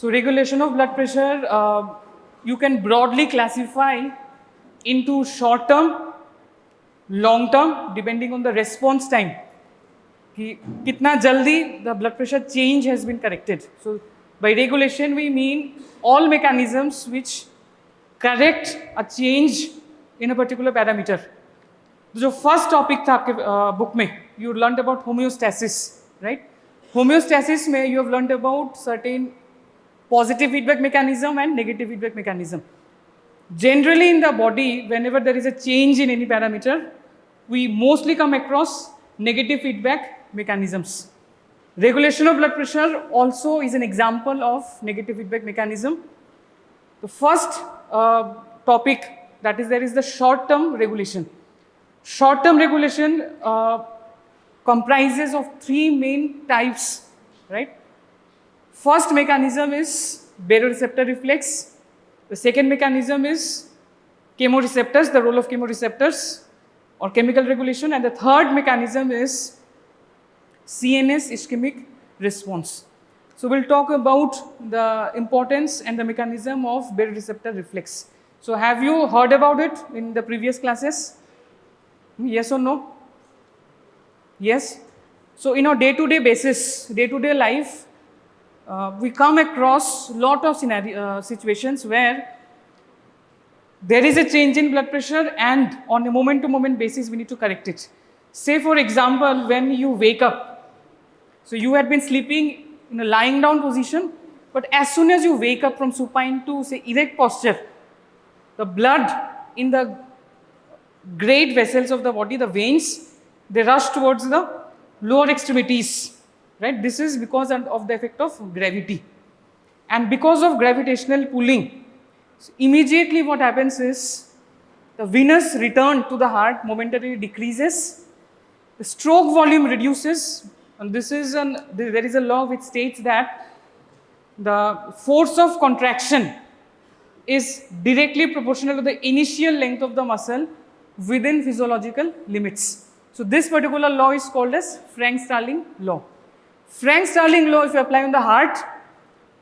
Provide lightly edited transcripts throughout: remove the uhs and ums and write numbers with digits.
So regulation of blood pressure, you can broadly classify into short term, long term, depending on the response time. कि कितना जल्दी the blood pressure change has been corrected. So by regulation we mean all mechanisms which correct a change in a particular parameter. जो first topic था आपके book में, you learn about homeostasis, right? Homeostasis में you have learn about certain positive feedback mechanism and negative feedback mechanism. Generally in the body, whenever there is a change in any parameter, we mostly come across negative feedback mechanisms. Regulation of blood pressure also is an example of negative feedback mechanism. The first topic, that is, there is the short-term regulation. Short-term regulation comprises of three main types, right? First mechanism is baroreceptor reflex. The second mechanism is chemoreceptors, the role of chemoreceptors or chemical regulation. And the third mechanism is CNS ischemic response. So we'll talk about the importance and the mechanism of baroreceptor reflex. So have you heard about it in the previous classes? Yes or no? Yes. So in our day-to-day basis, day-to-day life, we come across lot of situations where there is a change in blood pressure and on a moment-to-moment basis we need to correct it. Say for example, when you wake up, so you had been sleeping in a lying down position, but as soon as you wake up from supine to say erect posture, the blood in the great vessels of the body, the veins, they rush towards the lower extremities. Right? This is because of the effect of gravity. And because of gravitational pulling, so immediately what happens is the venous return to the heart momentarily decreases, the stroke volume reduces, and there is a law which states that the force of contraction is directly proportional to the initial length of the muscle within physiological limits. So this particular law is called as Frank-Starling law. Frank-Starling law, if you apply on the heart,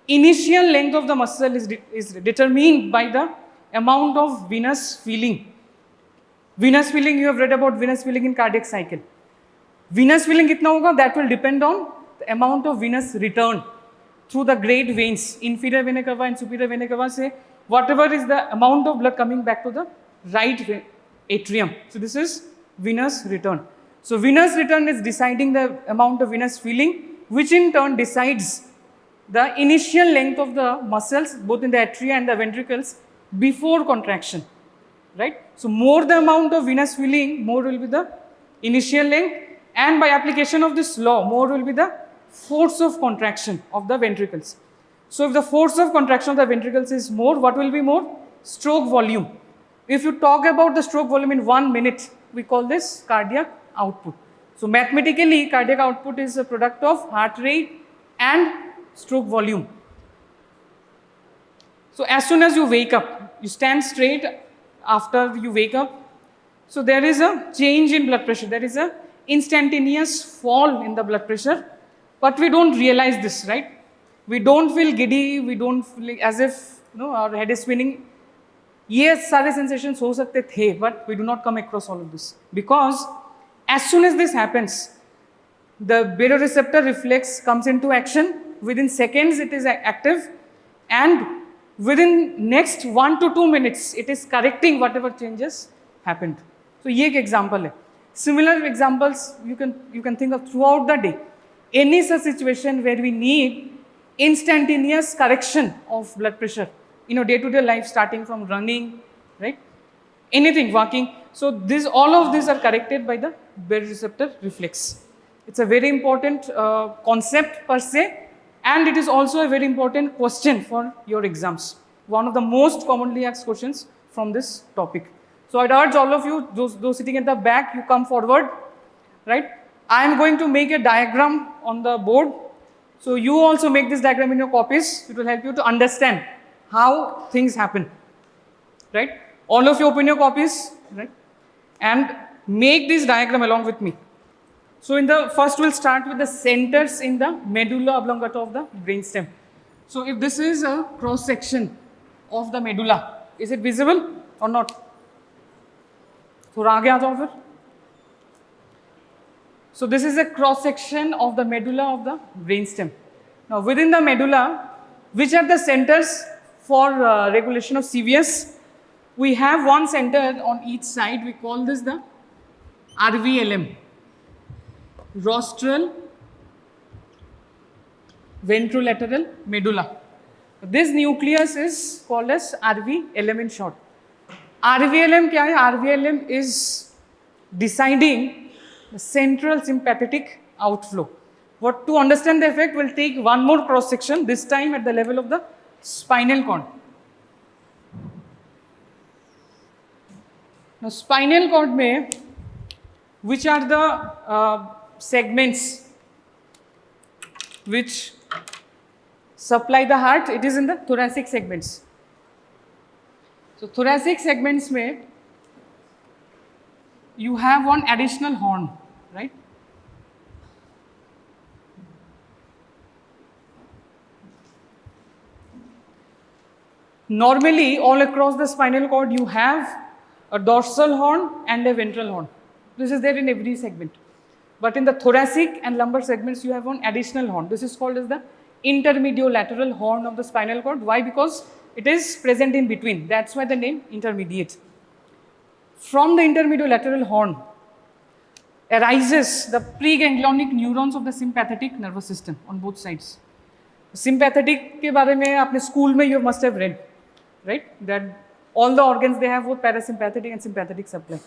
initial length of the muscle is determined by the amount of venous filling. Venous filling, you have read about venous filling in cardiac cycle. Venous filling kitna hoga, that will depend on the amount of venous return through the great veins, inferior vena cava and superior vena cava, say whatever is the amount of blood coming back to the right atrium. So this is venous return. So venous return is deciding the amount of venous filling, which in turn decides the initial length of the muscles, both in the atria and the ventricles, before contraction, right? So more the amount of venous filling, more will be the initial length, and by application of this law, more will be the force of contraction of the ventricles. So if the force of contraction of the ventricles is more, what will be more? Stroke volume. If you talk about the stroke volume in 1 minute, we call this cardiac output. So mathematically, cardiac output is a product of heart rate and stroke volume. So as soon as you wake up, you stand straight after you wake up. So there is a change in blood pressure. There is a instantaneous fall in the blood pressure, but we don't realize this, right? We don't feel giddy. We don't feel as if our head is spinning. Yes, सारे sensations हो सकते थे, but we do not come across all of this because as soon as this happens, the baroreceptor reflex comes into action. Within seconds, it is active, and within next 1 to 2 minutes, it is correcting whatever changes happened. So, ये एक example है. Similar examples you can think of throughout the day. Any such situation where we need instantaneous correction of blood pressure in our day-to-day life, starting from running, right? Anything, walking. So all of these are corrected by the baroreceptor reflex. It's a very important concept per se, and it is also a very important question for your exams. One of the most commonly asked questions from this topic. So I'd urge all of you, those sitting at the back, you come forward, right? I am going to make a diagram on the board. So you also make this diagram in your copies. It will help you to understand how things happen, right? All of you open your copies, right? And make this diagram along with me. So in the first, we'll start with the centers in the medulla oblongata of the brainstem. So if this is a cross section of the medulla, is it visible or not? थोड़ा आगे आ जाओ फिर. So this is a cross section of the medulla of the brainstem. Now within the medulla, which are the centers for regulation of CVS? We have one center on each side. We call this the RVLM, rostral ventrolateral medulla. This nucleus is called as RVLM in short. RVLM क्या है? RVLM is deciding the central sympathetic outflow. What to understand the effect, we'll take one more cross section, this time at the level of the spinal cord. Now spinal cord में which are the segments which supply the heart? It is in the thoracic segments. So thoracic segments में you have one additional horn, right? Normally, all across the spinal cord, you have a dorsal horn and a ventral horn. This is there in every segment. But in the thoracic and lumbar segments, you have one additional horn. This is called as the intermediolateral horn of the spinal cord. Why? Because it is present in between. That's why the name intermediate. From the intermediolateral horn arises the preganglionic neurons of the sympathetic nervous system on both sides. Sympathetic के बारे में आपने school में you must have read, right? That all the organs they have both parasympathetic and sympathetic supply.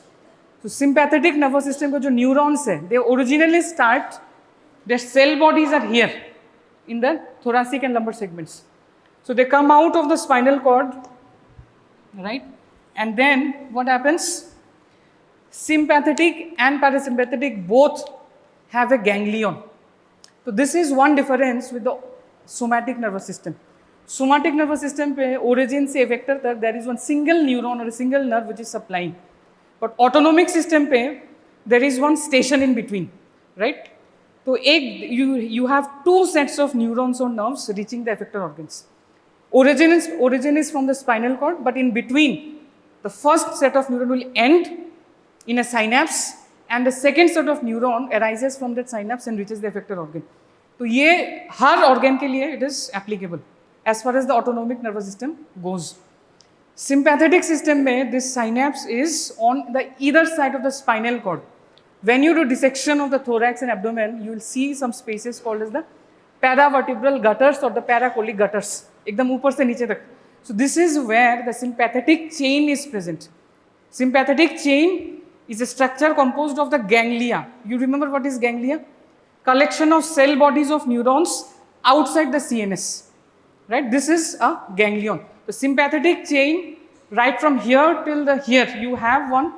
So sympathetic nervous system को जो neurons है, they originally start, their cell bodies are here in the thoracic and lumbar segments. So they come out of the spinal cord, right? And then what happens? Sympathetic and parasympathetic both have a ganglion. So this is one difference with the somatic nervous system. Somatic nervous system पे origin से effector तक there is one single neuron or a single nerve which is supplying. But autonomic system पे there is one station in between, right? So you have two sets of neurons or nerves reaching the effector organs. Origin is from the spinal cord, but in between, the first set of neuron will end in a synapse, and the second set of neuron arises from that synapse and reaches the effector organ. So ये हर organ के लिए it is applicable as far as the autonomic nervous system goes. Sympathetic system में this synapse is on the either side of the spinal cord. When you do dissection of the thorax and abdomen, you will see some spaces called as the paravertebral gutters or the paracolic gutters. एकदम ऊपर से नीचे तक. So this is where the sympathetic chain is present. Sympathetic chain is a structure composed of the ganglia. You remember what is ganglia? Collection of cell bodies of neurons outside the CNS. Right? This is a ganglion. The sympathetic chain, right from here till here, you have one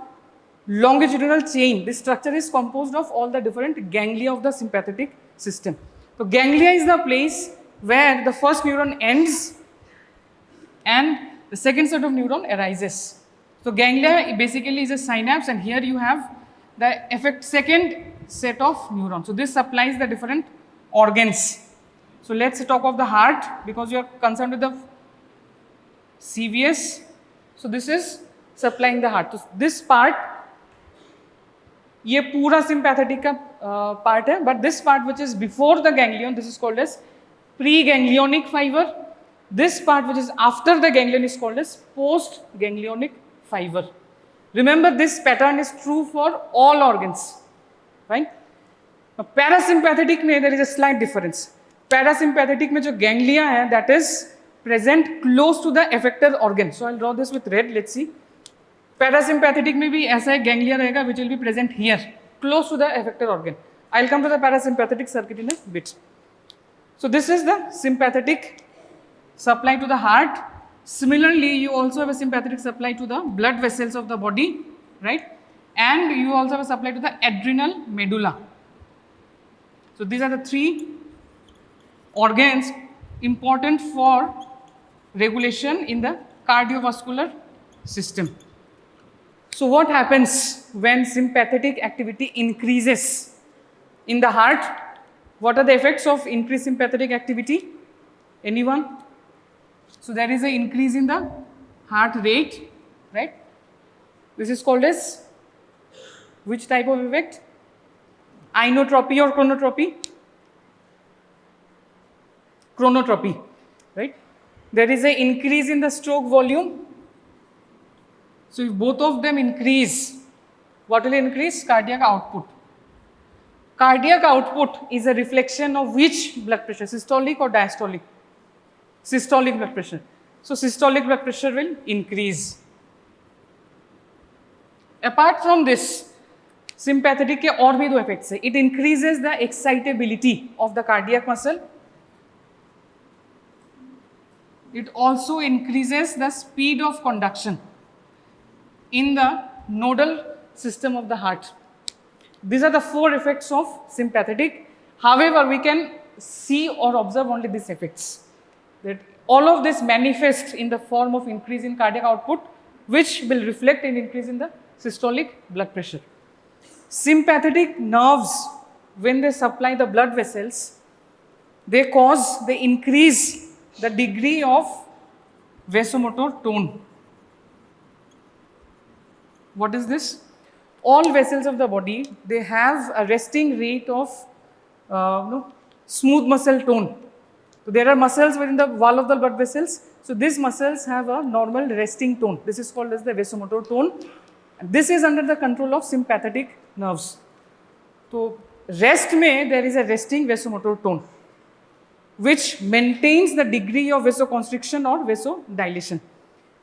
longitudinal chain. This structure is composed of all the different ganglia of the sympathetic system. So ganglia is the place where the first neuron ends and the second set of neuron arises. So ganglia basically is a synapse, and here you have the second set of neurons. So this supplies the different organs. So let's talk of the heart because you are concerned with the CVS. So this is supplying the heart. So this part, ये पूरा sympathetic का part है, but this part which is before the ganglion, this is called as preganglionic fiber. This part which is after the ganglion is called as postganglionic fiber. Remember, this pattern is true for all organs, right? Now, parasympathetic में there is a slight difference. Parasympathetic में जो ganglia है, that is present close to the effector organ. So I'll draw this with red. Let's see. Parasympathetic में भी ऐसा एक ganglia रहेगा which will be present here, close to the effector organ. I'll come to the parasympathetic circuit in a bit. So this is the sympathetic supply to the heart. Similarly, you also have a sympathetic supply to the blood vessels of the body, right? And you also have a supply to the adrenal medulla. So these are the three organs important for regulation in the cardiovascular system. So what happens when sympathetic activity increases in the heart? What are the effects of increased sympathetic activity? Anyone? So there is an increase in the heart rate, right? This is called as which type of effect? Inotropy or chronotropy? Chronotropy, right? There is an increase in the stroke volume. So if both of them increase, what will increase? Cardiac output. Cardiac output is a reflection of which blood pressure, systolic or diastolic? Systolic blood pressure. So systolic blood pressure will increase. Apart from this, sympathetic के और भी दो effects है. It increases the excitability of the cardiac muscle. It also increases the speed of conduction in the nodal system of the heart. These are the four effects of sympathetic. However, we can see or observe only these effects. That all of this manifest in the form of increase in cardiac output, which will reflect in increase in the systolic blood pressure. Sympathetic nerves, when they supply the blood vessels, they increase the degree of vasomotor tone. What is this? All vessels of the body, they have a resting rate of smooth muscle tone. So there are muscles within the wall of the blood vessels. So these muscles have a normal resting tone. This is called as the vasomotor tone. And this is under the control of sympathetic nerves. So rest mein there is a resting vasomotor tone, which maintains the degree of vasoconstriction or vasodilation.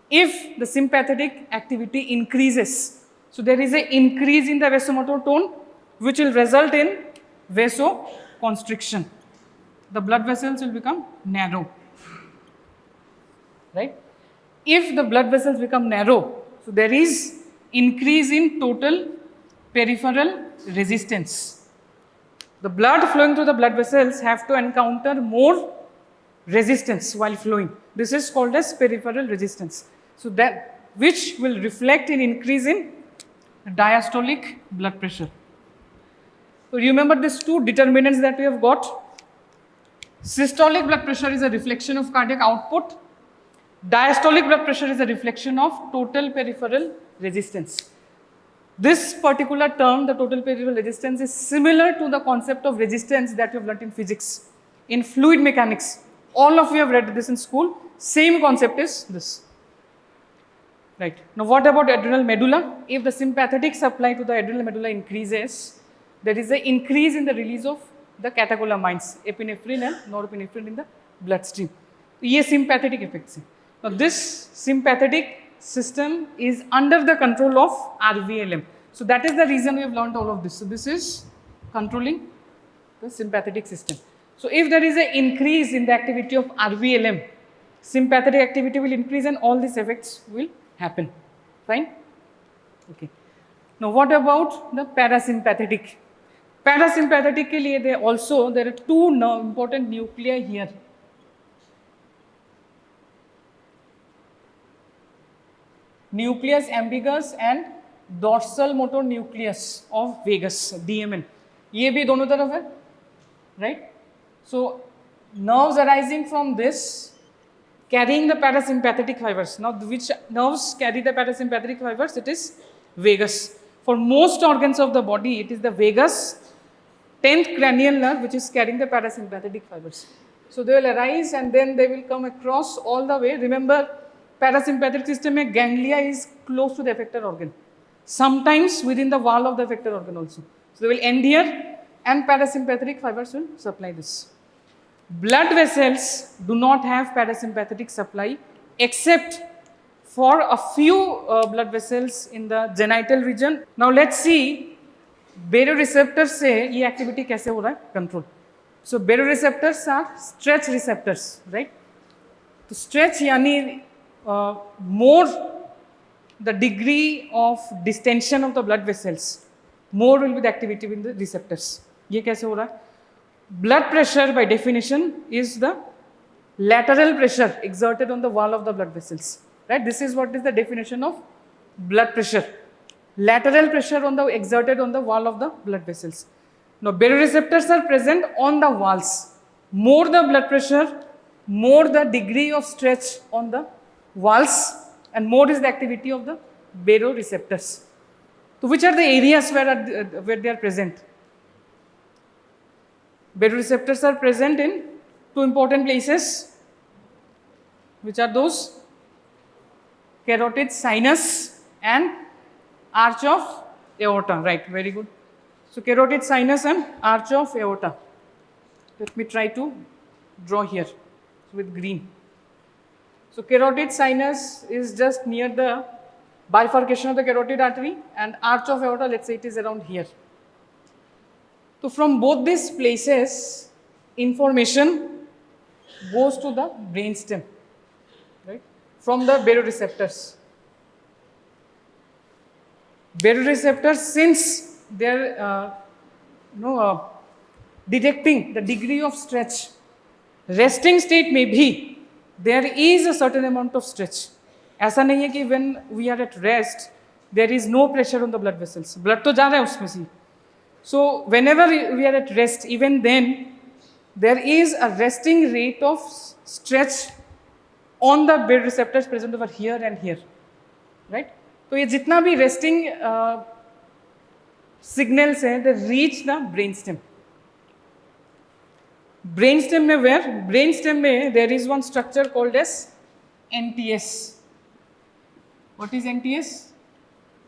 If the sympathetic activity increases, so there is an increase in the vasomotor tone, which will result in vasoconstriction. The blood vessels will become narrow, right? If the blood vessels become narrow, so there is increase in total peripheral resistance. The blood flowing through the blood vessels have to encounter more resistance while flowing. This is called as peripheral resistance. So that which will reflect in increase in diastolic blood pressure. So remember these two determinants that we have got. Systolic blood pressure is a reflection of cardiac output. Diastolic blood pressure is a reflection of total peripheral resistance. This particular term, the total peripheral resistance, is similar to the concept of resistance that you have learnt in physics. In fluid mechanics, all of you have read this in school. Same concept is this. Right. Now what about adrenal medulla? If the sympathetic supply to the adrenal medulla increases, there is an increase in the release of the catecholamines, epinephrine and norepinephrine in the bloodstream. ये sympathetic effects हैं. Now this sympathetic system is under the control of RVLM. So that is the reason we have learned all of this. So this is controlling the sympathetic system. So if there is an increase in the activity of RVLM, sympathetic activity will increase and all these effects will happen. Fine? Okay. Now what about the parasympathetic? Parasympathetic ke liye there are two important nuclei here. Nucleus ambiguous and dorsal motor nucleus of vagus, DMN. ये भी दोनों तरफ है, right? So nerves arising from this carrying the parasympathetic fibers. Now which nerves carry the parasympathetic fibers? It is vagus. For most organs of the body, it is the vagus, 10th cranial nerve, which is carrying the parasympathetic fibers. So they will arise and then they will come across all the way. Remember, parasympathetic system mein ganglia is close to the effector organ. Sometimes within the wall of the effector organ also. So they will end here and parasympathetic fibers will supply this. Blood vessels do not have parasympathetic supply except for a few blood vessels in the genital region. Now let's see baroreceptors से ये activity कैसे हो रहा है control. So baroreceptors are stretch receptors, right? तो stretch यानी more the degree of distension of the blood vessels, more will be the activity in the receptors. ये कैसे हो रहा है? Blood pressure by definition is the lateral pressure exerted on the wall of the blood vessels, right? This is what is the definition of blood pressure. Lateral pressure exerted on the wall of the blood vessels. Now baroreceptors are present on the walls. More the blood pressure, more the degree of stretch on the walls, and more is the activity of the baroreceptors. So which are the areas where they are present? Baroreceptors are present in two important places. Which are those? Carotid sinus and arch of aorta. Right, very good. So carotid sinus and arch of aorta. Let me try to draw here with green. So carotid sinus is just near the bifurcation of the carotid artery, and arch of aorta, let's say it is around here. So from both these places, information goes to the brainstem, right? From the baroreceptors. Baroreceptors, since they are detecting the degree of stretch, resting state may be there is a certain amount of stretch. ऐसा नहीं है कि when we are at rest there is no pressure on the blood vessels. Blood तो जा रहा है उसमें से. So whenever we are at rest, even then there is a resting rate of stretch on the baroreceptors present over here and here, right? तो ये जितना भी resting signals हैं, they reach the brainstem. Brainstem में where? Brainstem में there is one structure called as NTS. What is NTS?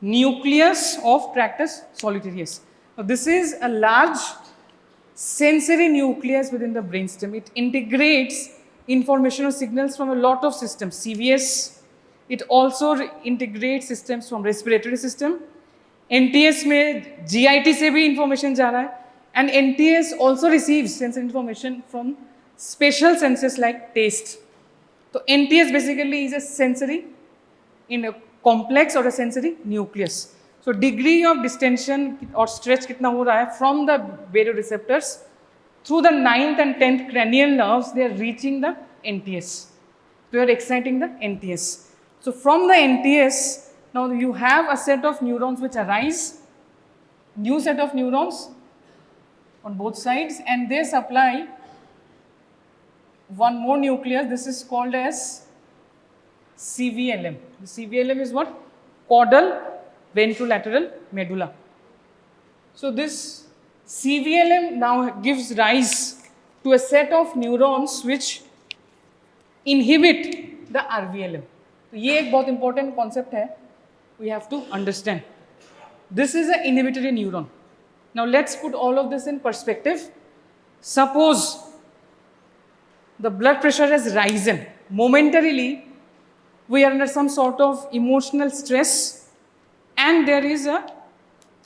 Nucleus of Tractus solitarius. Now this is a large sensory nucleus within the brainstem. It integrates information or signals from a lot of systems. CVS. It also integrates systems from respiratory system. NTS में GIT से भी information जा रहा है. And NTS also receives sensory information from special senses like taste. So NTS basically is a sensory in a complex or a sensory nucleus. So degree of distension or stretch कितना हो रहा है from the baroreceptors through the 9th and 10th cranial nerves, they are reaching the NTS. They are exciting the NTS. So from the NTS, now you have a set of neurons which arise, new set of neurons on both sides, and they supply one more nucleus. This is called as CVLM. The CVLM is what? Caudal ventrolateral medulla. So this CVLM now gives rise to a set of neurons which inhibit the RVLM. तो ये एक बहुत important concept है. We have to understand. This is an inhibitory neuron. Now let's put all of this in perspective. Suppose the blood pressure has risen. Momentarily, we are under some sort of emotional stress and there is a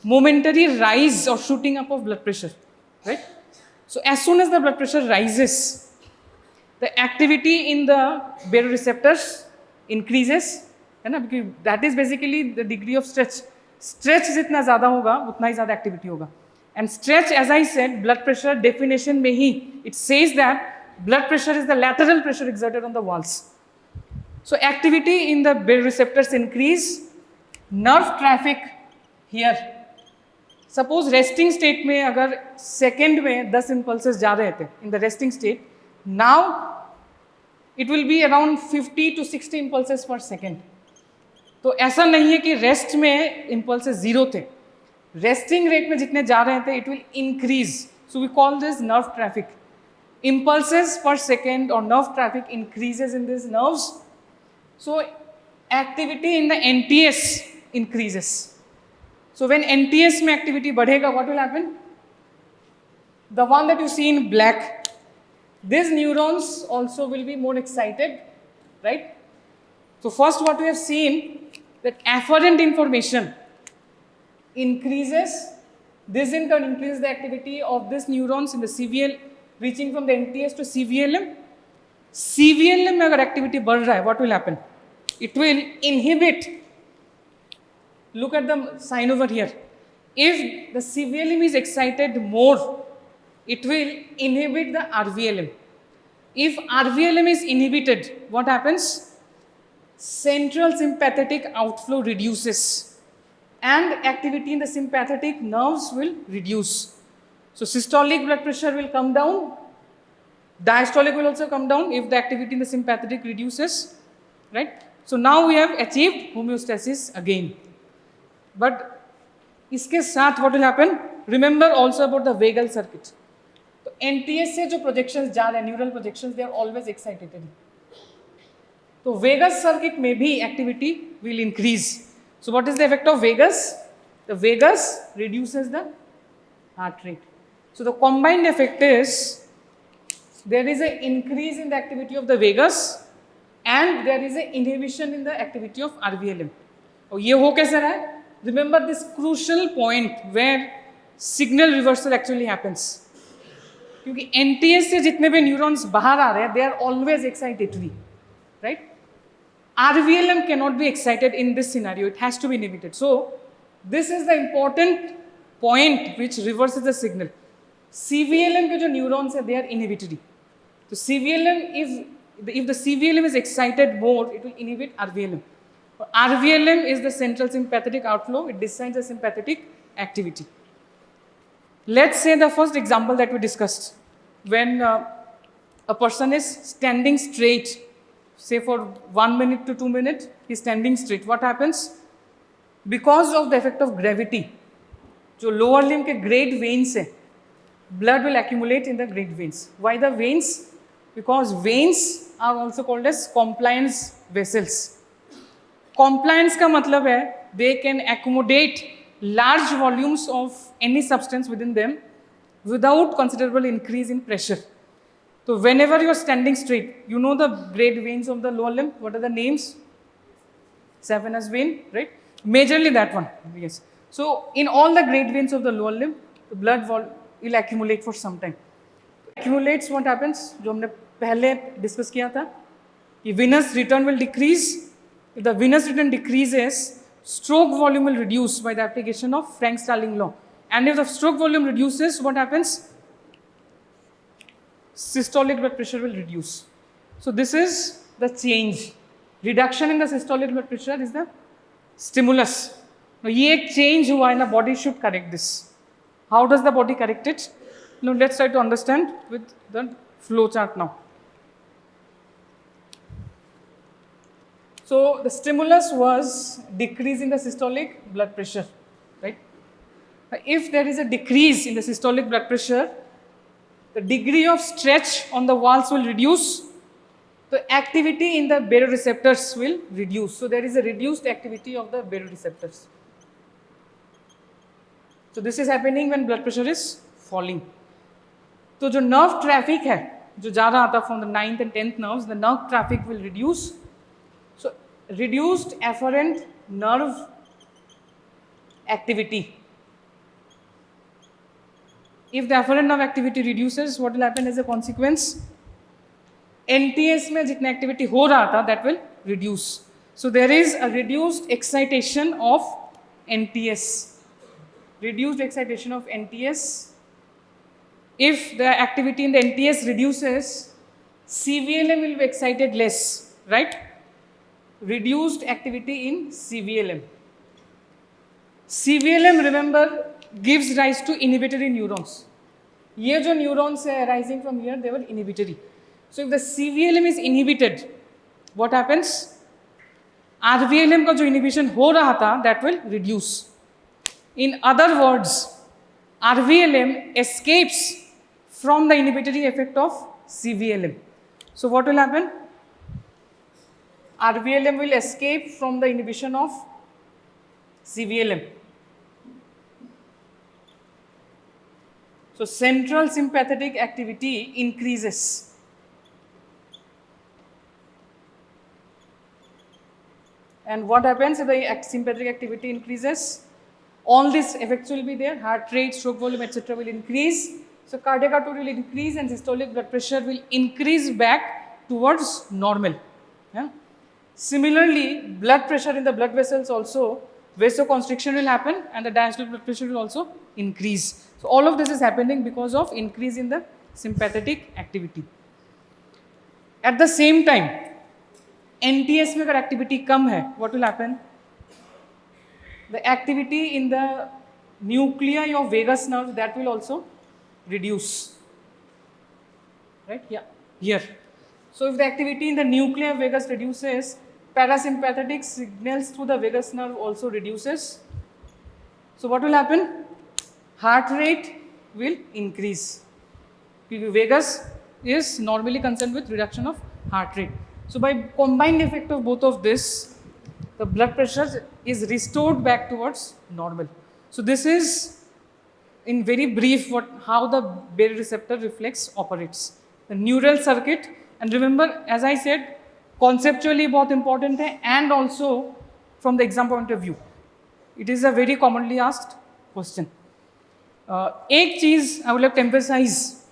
momentary rise or shooting up of blood pressure, right? So as soon as the blood pressure rises, the activity in the baroreceptors increases, है ना? Because that is basically the degree of stretch. Stretch जितना ज़्यादा होगा उतना ही ज़्यादा activity होगा. And stretch, as I said, blood pressure definition में ही it says that blood pressure is the lateral pressure exerted on the walls. So activity in the baroreceptors increase, nerve traffic here. Suppose resting state में अगर second में 10 impulses जा रहे थे in the resting state, now it will be around 50 to 60 impulses per second. तो ऐसा नहीं है कि रेस्ट में इम्पल्सेस जीरो थे. रेस्टिंग रेट में जितने जा रहे थे it will increase. So we call this nerve traffic. Impulses per second और nerve traffic increases in this nerves. So activity in the NTS increases. So when NTS में activity बढ़ेगा what will happen? The one that you see in black, this neurons also will be more excited, right? So first what we have seen that afferent information increases. This in turn increases the activity of these neurons in the CVL reaching from the NTS to CVLM. CVLM में अगर activity बढ़ रहा है what will happen? It will inhibit. Look at the sign over here. If the CVLM is excited more, it will inhibit the RVLM. If RVLM is inhibited, what happens? Central sympathetic outflow reduces and activity in the sympathetic nerves will reduce. So systolic blood pressure will come down, Diastolic will also come down if the activity in the sympathetic reduces, right? So now we have achieved homeostasis again. But इसके साथ what will happen? Remember also about the vagal circuit. तो NTS से जो projections जा रहे हैं, neural projections, they are always excitatory. तो vagus circuit में भी activity will increase. So what is the effect of vagus? The vagus reduces the heart rate. So the combined effect is there is an increase in the activity of the vagus and there is an inhibition in the activity of RVLM. और ये हो कैसे रहा है? Remember this crucial point where signal reversal actually happens. क्योंकि NTS से जितने भी neurons बाहर आ रहे हैं, they are always excitatory, right? RVLM cannot be excited in this scenario. It has to be inhibited. So this is the important point which reverses the signal. CVLM के जो neurons हैं, they are inhibitory. So CVLM, if the CVLM is excited more, it will inhibit RVLM. RVLM is the central sympathetic outflow. It decides the sympathetic activity. Let's say the first example that we discussed. When a person is standing straight, say for 1 minute to 2 minutes, he's standing straight. What happens? Because of the effect of gravity, जो lower limb के great veins है, blood will accumulate in the great veins. Why the veins? Because veins are also called as compliance vessels. Compliance का मतलब है they can accommodate large volumes of any substance within them without considerable increase in pressure. So whenever you are standing straight, you know the great veins of the lower limb. What are the names? Saphenous vein, right? Majorly that one, yes. So in all the great veins of the lower limb, the blood will accumulate for some time. Accumulates, what happens? जो हमने पहले discuss किया था कि venous return will decrease. If the venous return decreases, stroke volume will reduce by the application of Frank-Starling law. And if the stroke volume reduces, what happens? Systolic blood pressure will reduce. So this is the change. Reduction in the systolic blood pressure is the stimulus. Now, ये एक change हुआ है, the body should correct this. How does the body correct it? Now, let's try to understand with the flow chart now. So the stimulus was decrease in the systolic blood pressure, right? If there is a decrease in the systolic blood pressure, the degree of stretch on the walls will reduce. The activity in the baroreceptors will reduce. So there is a reduced activity of the baroreceptors. So this is happening when blood pressure is falling. So जो nerve traffic है, जो जा रहा था from the 9th and 10th nerves, the nerve traffic will reduce. So reduced afferent nerve activity. If the afferent nerve activity reduces, what will happen as a consequence? NTS में जितने activity हो रहा था, that will reduce. So there is a reduced excitation of NTS. Reduced excitation of NTS. If the activity in the NTS reduces, CVLM will be excited less, right? Reduced activity in CVLM. CVLM, remember, gives rise to inhibitory neurons. ये जो neurons are arising from here, they were inhibitory. So if the CVLM is inhibited, what happens? RVLM का जो inhibition हो रहा था, that will reduce. In other words, RVLM escapes from the inhibitory effect of CVLM. So what will happen? RVLM will escape from the inhibition of CVLM. So central sympathetic activity increases. And what happens if the sympathetic activity increases? All these effects will be there. Heart rate, stroke volume, etc. will increase. So cardiac output will increase and systolic blood pressure will increase back towards normal. Yeah? Similarly, blood pressure in the blood vessels also, vasoconstriction will happen and the diastolic blood pressure will also increase. So all of this is happening because of increase in the sympathetic activity. At the same time, NTS में अगर activity कम है, what will happen? The activity in the nuclei of vagus nerve, that will also reduce. right? Yeah, here. So if the activity in the nucleus vagus reduces, parasympathetic signals through the vagus nerve also reduces. So what will happen? Heart rate will increase. Vagus is normally concerned with reduction of heart rate. So by combined effect of both of this, the blood pressure is restored back towards normal. So this is in very brief how the baroreceptor reflex operates. The neural circuit, and remember as I said, conceptually बहुत important है and also from the exam point of view. It is a very commonly asked question. एक चीज I would like to emphasize,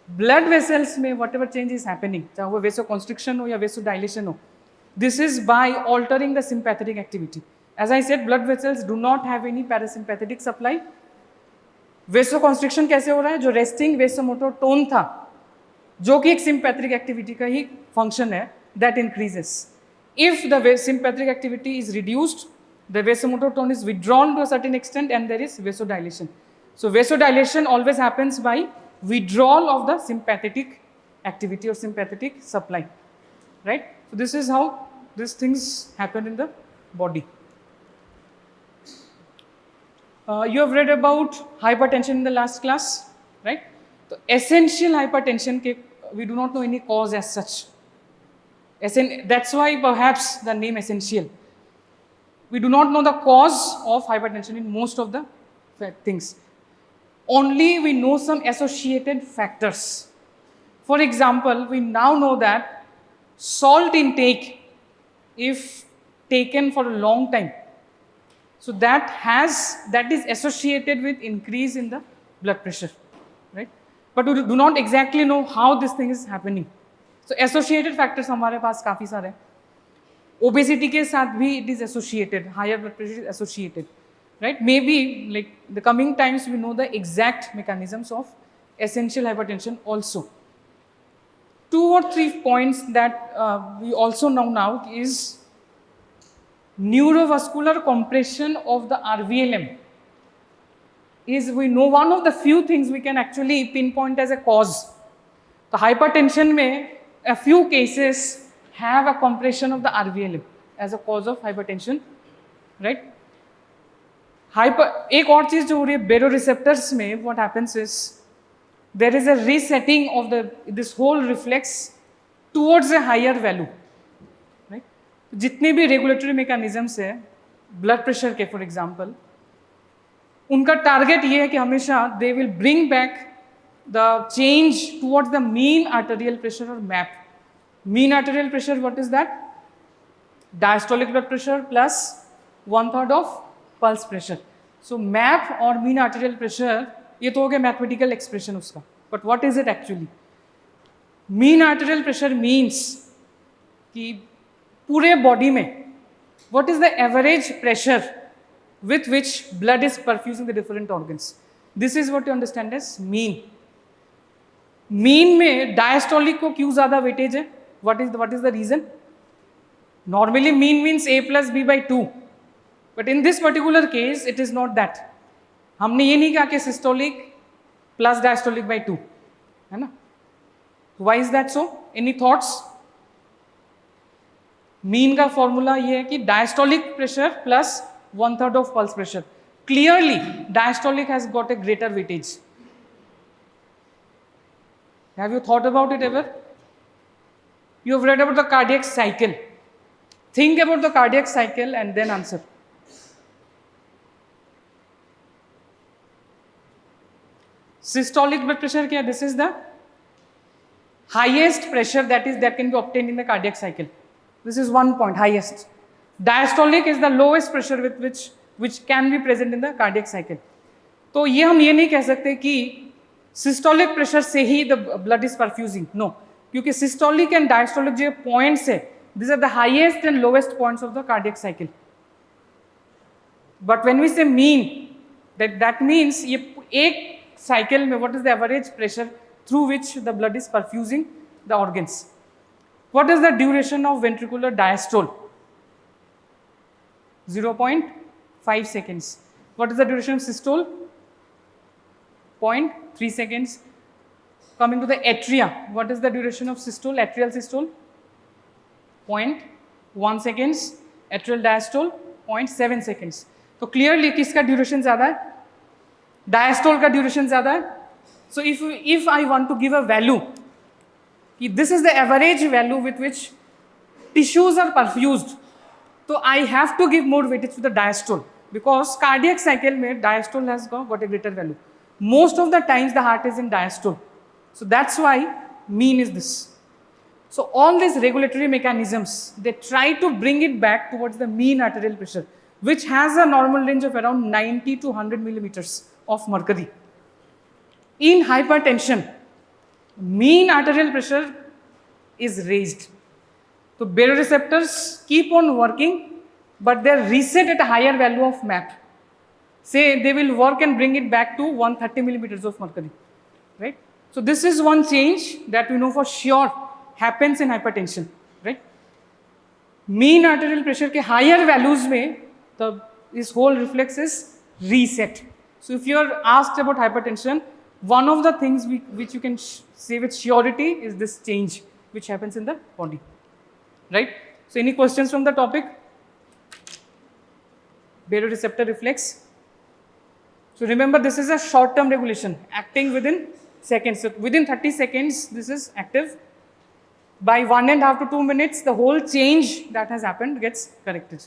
blood vessels में whatever change is happening, चाहे वो vasoconstriction हो या vasodilation हो, this is by altering the sympathetic activity. As I said, blood vessels do not have any parasympathetic supply. वेसोकॉन्स्ट्रिक्शन कैसे हो रहा है? जो रेस्टिंग वेसोमोटर टोन था, जो कि एक सिंपैथेटिक एक्टिविटी का ही फंक्शन है, that increases. If the sympathetic activity is reduced, the vasomotor tone is withdrawn to a certain extent and there is vasodilation. So vasodilation always happens by withdrawal of the sympathetic activity or sympathetic supply, right? So this is how these things happen in the body. You have read about hypertension in the last class, right? So essential hypertension, we do not know any cause as such. That's why perhaps the name essential. We do not know the cause of hypertension in most of the things. Only we know some associated factors. For example, we now know that salt intake, if taken for a long time, so that is associated with increase in the blood pressure, right? But we do not exactly know how this thing is happening. So associated factors हमारे पास काफी सारे हैं. Obesity के साथ भी it is associated, higher blood pressure is associated, right? Maybe like the coming times we know the exact mechanisms of essential hypertension also. 2 or 3 points that we also know now is neurovascular compression of the RVLM. Is we know one of the few things we can actually pinpoint as a cause. The hypertension may a few cases have a compression of the RVLM as a cause of hypertension, right? एक और चीज जो हो रही है baroreceptors में, what happens is there is a resetting of this whole reflex towards a higher value, right? जितने भी regulatory mechanisms है blood pressure के, for example, उनका target ये है कि हमेशा they will bring back the change towards the mean arterial pressure or MAP. Mean arterial pressure, what is that? Diastolic blood pressure plus 1/3 of pulse pressure. So MAP or mean arterial pressure, ये तो हो गया mathematical expression उसका. But what is it actually? Mean arterial pressure means कि पूरे body में what is the average pressure with which blood is perfusing the different organs. This is what you understand as mean. Mean में diastolic को क्यों ज़्यादा weightage है? What is the reason? Normally mean means A plus B by 2. But in this particular case, it is not that. हमने ये नहीं कहा कि systolic plus diastolic by 2, है ना? Why is that so? Any thoughts? Mean का formula ये है कि diastolic pressure plus 1/3 of pulse pressure. Clearly, diastolic has got a greater weightage. Have you thought about it ever? You have read about the cardiac cycle. Think about the cardiac cycle and then answer. Systolic blood pressure क्या? This is the highest pressure that can be obtained in the cardiac cycle. This is one point, highest. Diastolic is the lowest pressure with which can be present in the cardiac cycle. तो ये हम ये नहीं कह सकते कि systolic pressure से ही the blood is perfusing. No, क्योंकि systolic and diastolic जो points है, these are the highest and lowest points of the cardiac cycle. But when we say mean, that means ये एक cycle में what is the average pressure through which the blood is perfusing the organs. What is the duration of ventricular diastole? 0.5 seconds. What is the duration of systole? 0.3 seconds. Coming to the atria, what is the duration of systole, atrial systole? 0.1 seconds, atrial diastole 0.7 seconds. तो clearly किसका duration ज़्यादा है? Diastole का duration ज़्यादा है. So if I want to give a value, this is the average value with which tissues are perfused, so I have to give more weightage to the diastole because cardiac cycle में diastole has got a greater value. Most of the times the heart is in diastole. So that's why mean is this. So all these regulatory mechanisms, they try to bring it back towards the mean arterial pressure, which has a normal range of around 90 to 100 millimeters of mercury. In hypertension, mean arterial pressure is raised. So baroreceptors keep on working, but they're reset at a higher value of MAP. Say they will work and bring it back to 130 millimeters of mercury, right? So this is one change that we know for sure happens in hypertension, right? Mean arterial pressure के higher values में this whole reflex is reset. So if you are asked about hypertension, one of the things which you can say with surety is this change which happens in the body, right? So any questions from the topic? Baroreceptor reflex. So remember, this is a short-term regulation acting within seconds. So within 30 seconds, this is active. By 1.5 to 2 minutes, the whole change that has happened gets corrected.